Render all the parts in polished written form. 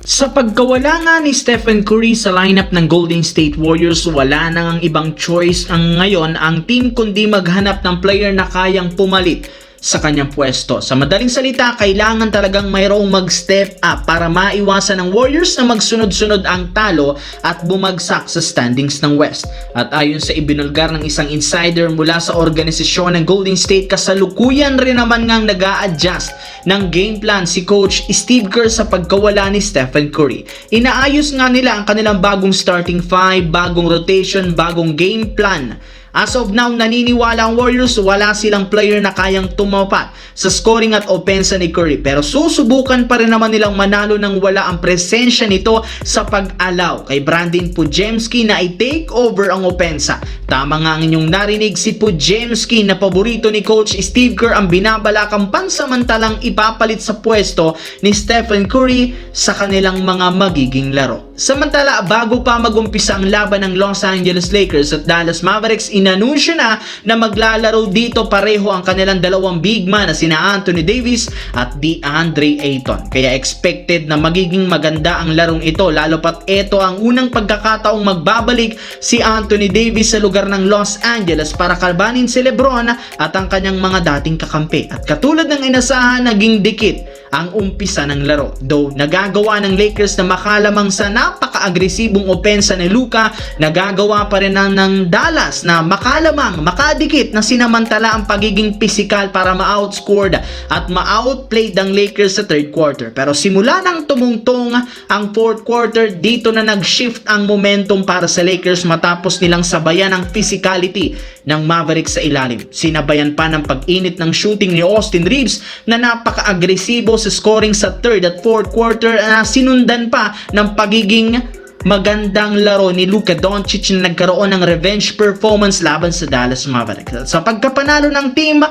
Sa pagkawala nga ni Stephen Curry sa lineup ng Golden State Warriors, wala nang ang ibang choice ang ngayon ang team kundi maghanap ng player na kayang pumalit sa kanyang pwesto. Sa madaling salita, kailangan talagang mayroong mag-step up para maiwasan ng Warriors na magsunod-sunod ang talo at bumagsak sa standings ng West. At ayon sa ibinulgar ng isang insider mula sa organisasyon ng Golden State, kasalukuyan rin naman ngang nag-a-adjust ng game plan si Coach Steve Kerr sa pagkawala ni Stephen Curry. Inaayos nga nila ang kanilang bagong starting five, bagong rotation, bagong game plan. As of now, naniniwala ang Warriors wala silang player na kayang tumapat sa scoring at opensa ni Curry, pero susubukan pa rin naman nilang manalo nang wala ang presensya nito sa pag-allow kay Brandon Podziemski na i-take over ang opensa. Tama nga ang inyong narinig, si Podziemski na paborito ni Coach Steve Kerr ang binabalakang pansamantalang ipapalit sa pwesto ni Stephen Curry sa kanilang mga magiging laro. Samantala, bago pa magumpisa ang laban ng Los Angeles Lakers at Dallas Mavericks, inanunsyo na maglalaro dito pareho ang kanilang dalawang big man na sina Anthony Davis at DeAndre Ayton. Kaya expected na magiging maganda ang larong ito, lalo pat ito ang unang pagkakataong magbabalik si Anthony Davis sa lugar ng Los Angeles para kalbanin si LeBron at ang kanyang mga dating kakampi. At katulad ng inasahan, naging dikit ang umpisa ng laro. Though nagagawa ng Lakers na makalamang sa napaka-agresibong opensa ni Luka, nagagawa pa rin ng Dallas na makalamang, makadikit na sinamantala ang pagiging physical para ma-outscored at ma-outplayed ang Lakers sa third quarter. Pero simula nang tumungtong ang fourth quarter, dito na nag-shift ang momentum para sa Lakers matapos nilang sabayan ang physicality ng Mavericks sa ilalim. Sinabayan pa ng pag-init ng shooting ni Austin Reeves na napaka-agresibo sa scoring sa third at fourth quarter na sinundan pa ng pagiging magandang laro ni Luka Doncic na nagkaroon ng revenge performance laban sa Dallas Mavericks. At sa pagkapanalo ng team,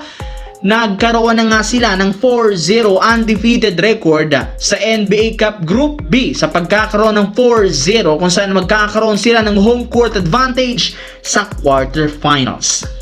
nagkaroon na nga sila ng 4-0 undefeated record sa NBA Cup Group B sa pagkakaroon ng 4-0 kung saan magkakaroon sila ng home court advantage sa quarterfinals.